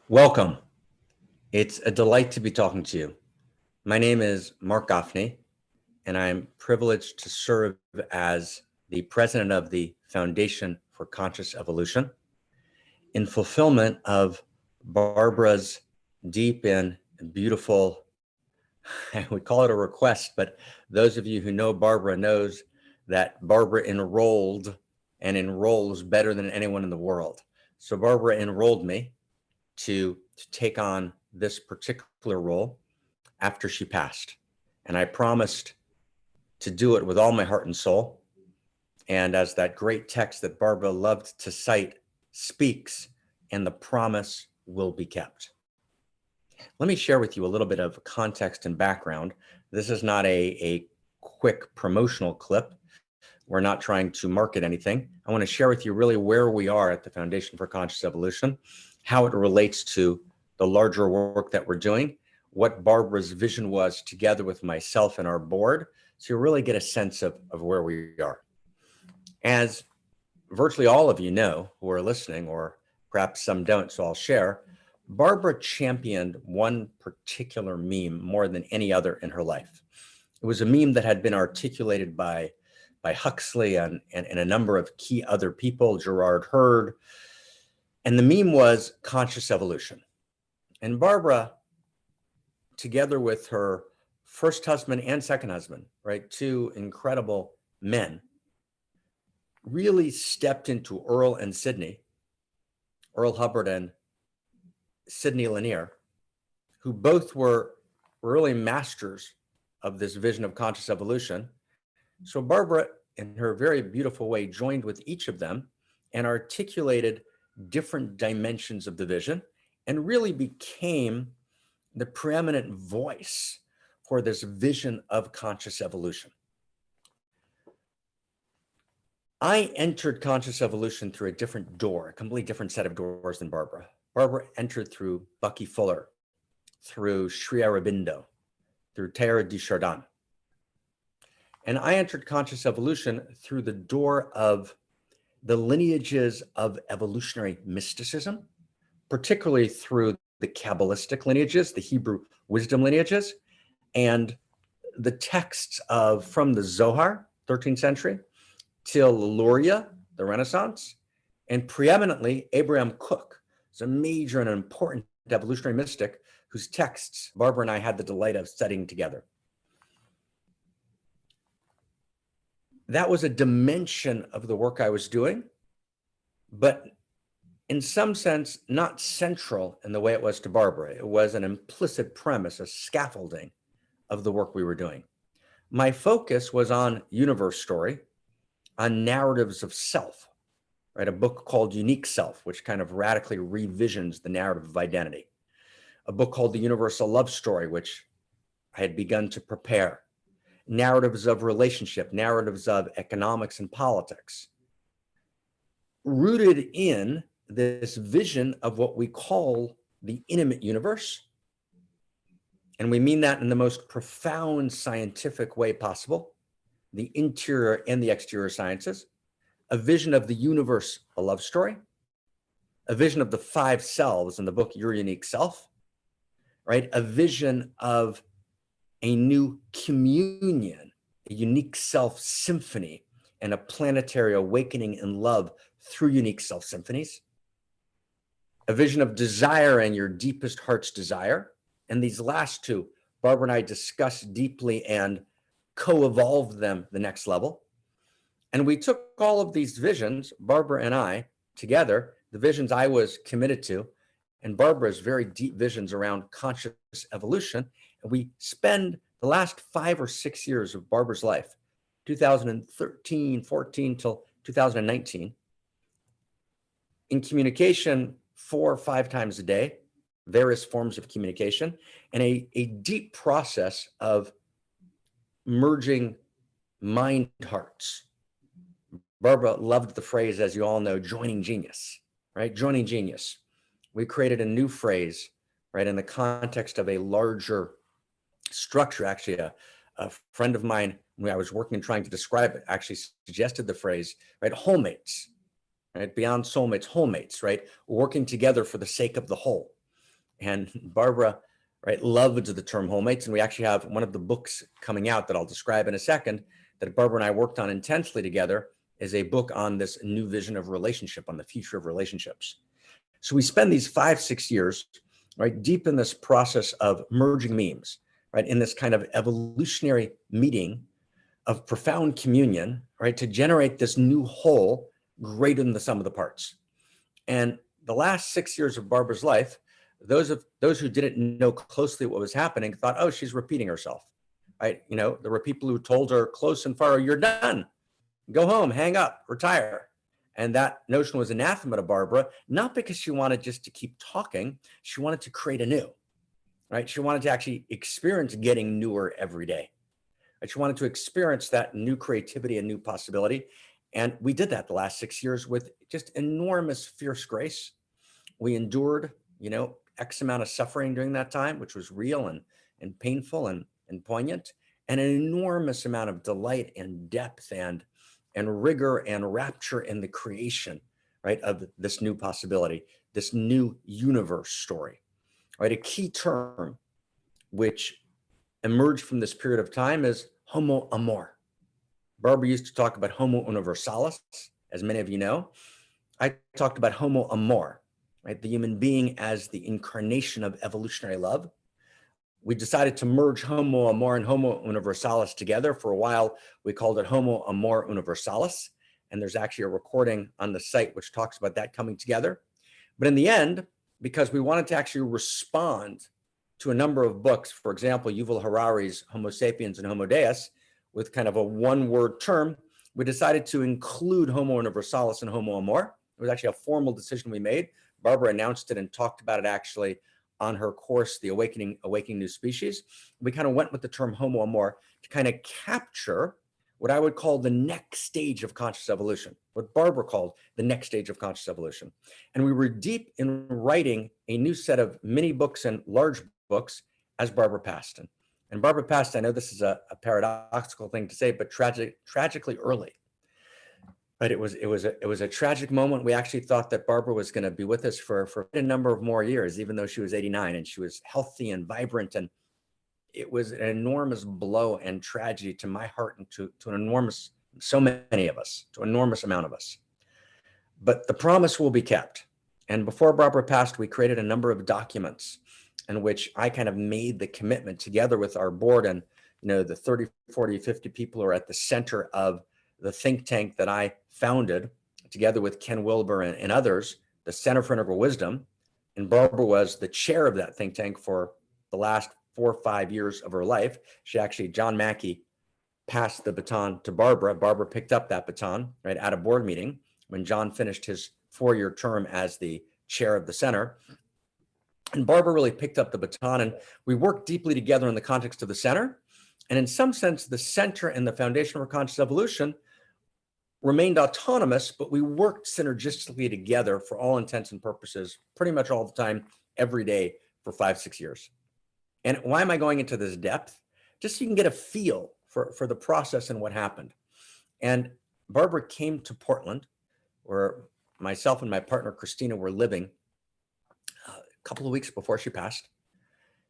Welcome. It's a delight to be talking to you. My name is Mark Goffney, and I'm privileged to serve as the president of the Foundation for Conscious Evolution in fulfillment of Barbara's deep and beautiful, I would call it a request, but those of you who know Barbara knows that Barbara enrolled and enrolls better than anyone in the world. So Barbara enrolled me to take on this particular role after she passed. And I promised to do it with all my heart and soul. And as that great text that Barbara loved to cite speaks, and the promise will be kept. Let me share with you a little bit of context and background. This is not a quick promotional clip. We're not trying to market anything. I want to share with you really where we are at the Foundation for Conscious Evolution, how it relates to the larger work that we're doing, what Barbara's vision was together with myself and our board, so you really get a sense of where we are. As virtually all of you know who are listening, or perhaps some don't, so I'll share, Barbara championed one particular meme more than any other in her life. It was a meme that had been articulated by Huxley and a number of key other people, Gerard Hurd. And the meme was conscious evolution. And Barbara, together with her first husband and second husband, right, two incredible men, really stepped into Earl and Sydney, Earl Hubbard and Sidney Lanier, who both were really masters of this vision of conscious evolution. So Barbara, in her very beautiful way, joined with each of them and articulated different dimensions of the vision and really became the preeminent voice for this vision of conscious evolution. I entered conscious evolution through a different door, a completely different set of doors than Barbara. Barbara entered through Bucky Fuller, through Sri Aurobindo, through Teilhard de Chardin. And I entered conscious evolution through the door of the lineages of evolutionary mysticism, particularly through the Kabbalistic lineages, the Hebrew wisdom lineages, and the texts of from the Zohar, 13th century, till Luria, the Renaissance, and preeminently Abraham Cook is a major and important evolutionary mystic whose texts Barbara and I had the delight of studying together. That was a dimension of the work I was doing, but in some sense, not central in the way it was to Barbara. It was an implicit premise, a scaffolding of the work we were doing. My focus was on universe story, on narratives of self, right? A book called Unique Self, which kind of radically revisions the narrative of identity. A book called The Universal Love Story, which I had begun to prepare. Narratives of relationship, narratives of economics and politics, rooted in this vision of what we call the intimate universe. And we mean that in the most profound scientific way possible, the interior and the exterior sciences, a vision of the universe, a love story, a vision of the five selves in the book, Your Unique Self, right? A vision of a new communion, a unique self symphony, and a planetary awakening in love through unique self symphonies. A vision of desire and your deepest heart's desire. And these last two, Barbara and I discussed deeply and co-evolved them the next level. And we took all of these visions, Barbara and I, together, the visions I was committed to, and Barbara's very deep visions around conscious evolution. And we spend the last 5 or 6 years of Barbara's life, 2013, 14 till 2019, in communication 4 or 5 times a day, various forms of communication, and a deep process of merging mind hearts. Barbara loved the phrase, as you all know, joining genius, right? Joining genius. We created a new phrase, right, in the context of a larger structure. Actually, a friend of mine, when I was working and trying to describe it, actually suggested the phrase, right, wholemates, right, beyond soulmates, wholemates, right, working together for the sake of the whole. And Barbara, right, loved the term wholemates. And we actually have one of the books coming out that I'll describe in a second that Barbara and I worked on intensely together is a book on this new vision of relationship, on the future of relationships. So we spend these 5-6 years, right, deep in this process of merging memes, right, in this kind of evolutionary meeting of profound communion, right, to generate this new whole greater than the sum of the parts. And the last 6 years of Barbara's life, those who didn't know closely what was happening thought, oh, she's repeating herself, right? You know, there were people who told her close and far, you're done, go home, hang up, retire. And that notion was anathema to Barbara, not because she wanted just to keep talking, she wanted to create anew, right? She wanted to actually experience getting newer every day. Right? She wanted to experience that new creativity and new possibility. And we did that the last 6 years with just enormous fierce grace. We endured, you know, X amount of suffering during that time, which was real and painful and poignant, and an enormous amount of delight and depth and rigor and rapture in the creation, right, of this new possibility, this new universe story, right? A key term which emerged from this period of time is homo amor. Barbara used to talk about homo universalis, as many of you know. I talked about homo amor, right? The human being as the incarnation of evolutionary love. We decided to merge homo amor and homo universalis together. For a while, we called it homo amor universalis. And there's actually a recording on the site which talks about that coming together. But in the end, because we wanted to actually respond to a number of books, for example, Yuval Harari's Homo sapiens and Homo Deus, with kind of a one-word term, we decided to include homo universalis and homo amor. It was actually a formal decision we made. Barbara announced it and talked about it actually on her course, The Awakening New Species. We kind of went with the term homo amor to kind of capture what I would call the next stage of conscious evolution, what Barbara called the next stage of conscious evolution. And we were deep in writing a new set of mini books and large books as Barbara passed. And Barbara passed, I know this is a paradoxical thing to say, but tragically early. But it was a tragic moment. We actually thought that Barbara was going to be with us for a number of more years, even though she was 89 and she was healthy and vibrant. And it was an enormous blow and tragedy to my heart and to an enormous, so many of us, to an enormous amount of us. But the promise will be kept. And before Barbara passed, we created a number of documents in which I kind of made the commitment together with our board and, you know, the 30, 40, 50 people who are at the center of the think tank that I founded together with Ken Wilber and others, the Center for Integral Wisdom. And Barbara was the chair of that think tank for the last 4 or 5 years of her life. She actually, John Mackey passed the baton to Barbara. Barbara picked up that baton, right, at a board meeting when John finished his 4-year term as the chair of the center. And Barbara really picked up the baton, and we worked deeply together in the context of the center. And in some sense, the center and the Foundation for Conscious Evolution remained autonomous, but we worked synergistically together for all intents and purposes, pretty much all the time, every day for 5-6 years. And why am I going into this depth? Just so you can get a feel for the process and what happened. And Barbara came to Portland, where myself and my partner, Christina, were living a couple of weeks before she passed.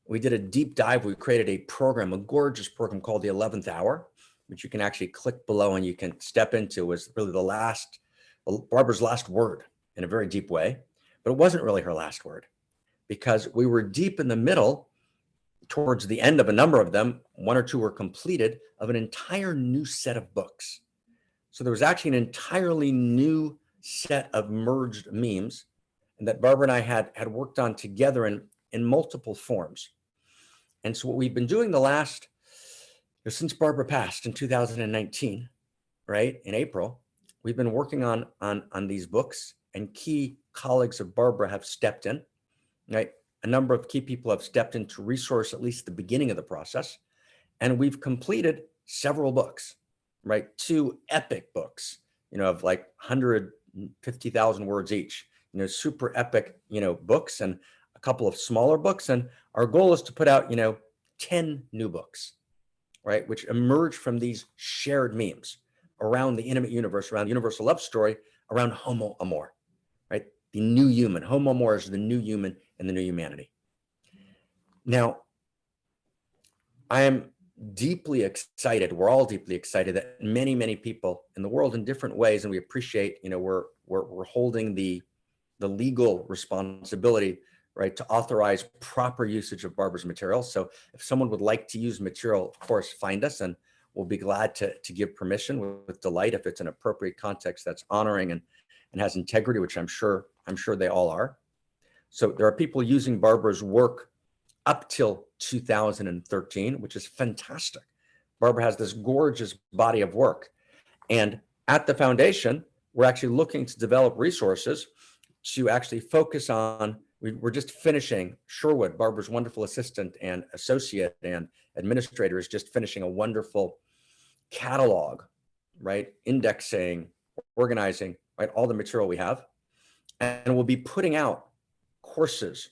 We did a deep dive. We created a program, a gorgeous program called the 11th Hour, which you can actually click below and you can step into. Was really Barbara's last word in a very deep way, but it wasn't really her last word because we were deep in the middle towards the end of a number of them. 1 or 2 were completed of an entire new set of books. So there was actually an entirely new set of merged memes and that Barbara and I had worked on together in multiple forms. And so what we've been doing since Barbara passed in 2019, right, in April, we've been working on these books, and key colleagues of Barbara have stepped in, right? A number of key people have stepped in to resource at least the beginning of the process. And we've completed several books, right? 2 epic books, you know, of like 150,000 words each, you know, super epic, you know, books, and a couple of smaller books. And our goal is to put out, you know, 10 new books, right? Which emerge from these shared memes around the intimate universe, around the universal love story, around homo amor, right? The new human. Homo amor is the new human and the new humanity. Now, I am deeply excited. We're all deeply excited that many, many people in the world in different ways, and we appreciate, we're holding the legal responsibility, right, to authorize proper usage of Barbara's material. So if someone would like to use material, of course, find us, and we'll be glad to give permission with delight if it's an appropriate context that's honoring and has integrity, which I'm sure they all are. So there are people using Barbara's work up till 2013, which is fantastic. Barbara has this gorgeous body of work. And at the foundation, we're actually looking to develop resources to actually focus on, we're just finishing, Sherwood, Barbara's wonderful assistant and associate and administrator, is just finishing a wonderful catalog, right? Indexing, organizing, right? All the material we have. And we'll be putting out courses,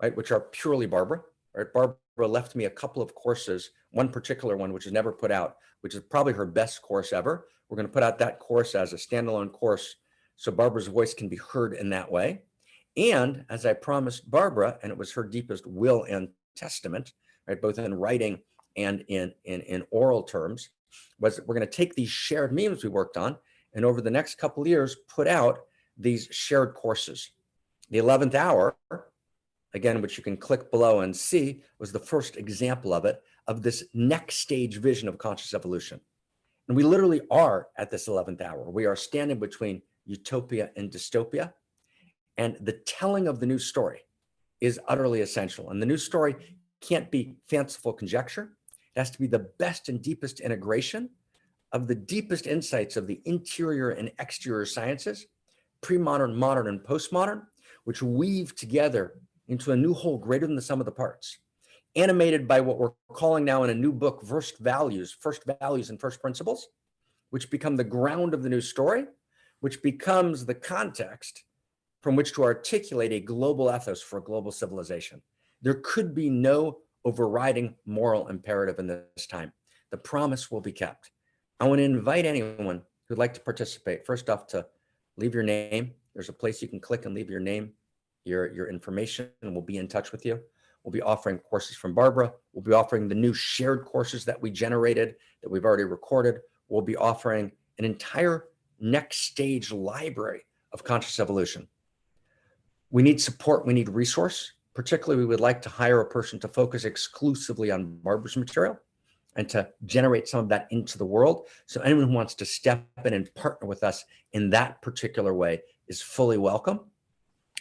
right? Which are purely Barbara, right? Barbara left me a couple of courses, one particular one, which is never put out, which is probably her best course ever. We're going to put out that course as a standalone course so Barbara's voice can be heard in that way. And as I promised Barbara, and it was her deepest will and testament, right, both in writing and in oral terms, was that we're going to take these shared memes we worked on, and over the next couple of years, put out these shared courses. The 11th hour, again, which you can click below and see, was the first example of it, of this next stage vision of conscious evolution. And we literally are at this 11th hour. We are standing between utopia and dystopia. And the telling of the new story is utterly essential. And the new story can't be fanciful conjecture. It has to be the best and deepest integration of the deepest insights of the interior and exterior sciences, pre-modern, modern, and postmodern, which weave together into a new whole greater than the sum of the parts, animated by what we're calling now in a new book, first values and first principles, which become the ground of the new story, which becomes the context from which to articulate a global ethos for a global civilization. There could be no overriding moral imperative in this time. The promise will be kept. I want to invite anyone who'd like to participate, first off, to leave your name. There's a place you can click and leave your name, your information, and we'll be in touch with you. We'll be offering courses from Barbara. We'll be offering the new shared courses that we generated, that we've already recorded. We'll be offering an entire next stage library of conscious evolution. We need support, we need resource. Particularly, we would like to hire a person to focus exclusively on Barbara's material and to generate some of that into the world. So anyone who wants to step in and partner with us in that particular way is fully welcome.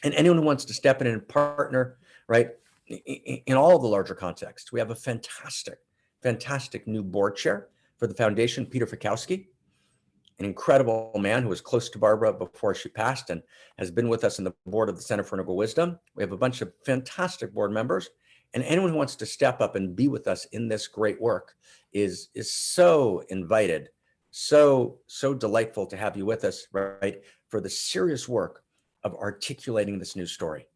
And anyone who wants to step in and partner, right, in all of the larger contexts. We have a fantastic new board chair for the foundation, Peter Fikowski, an incredible man who was close to Barbara before she passed and has been with us in the board of the Center for Integral Wisdom. We have a bunch of fantastic board members, and anyone who wants to step up and be with us in this great work is so invited, so delightful to have you with us, right, for the serious work of articulating this new story.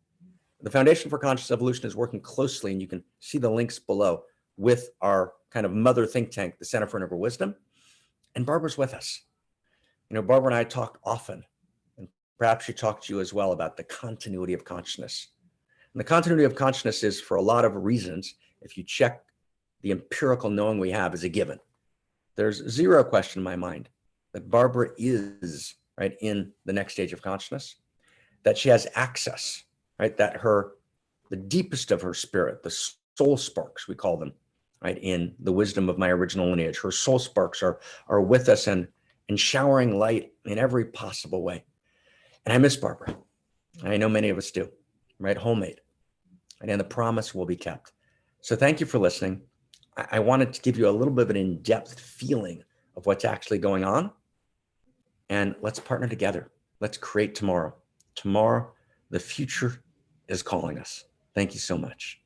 The Foundation for Conscious Evolution is working closely, and you can see the links below, with our kind of mother think tank, the Center for Integral Wisdom, and Barbara's with us. Barbara and I talk often, and perhaps she talked to you as well, about the continuity of consciousness. And the continuity of consciousness is, for a lot of reasons, if you check the empirical knowing we have, is a given. There's zero question in my mind that Barbara is, right, in the next stage of consciousness, that she has access, right, that the deepest of her spirit, the soul sparks, we call them, right, in the wisdom of my original lineage, her soul sparks are with us and showering light in every possible way. And I miss Barbara. I know many of us do, right? Homemade. And the promise will be kept. So thank you for listening. I wanted to give you a little bit of an in-depth feeling of what's actually going on. And let's partner together. Let's create tomorrow. Tomorrow, the future is calling us. Thank you so much.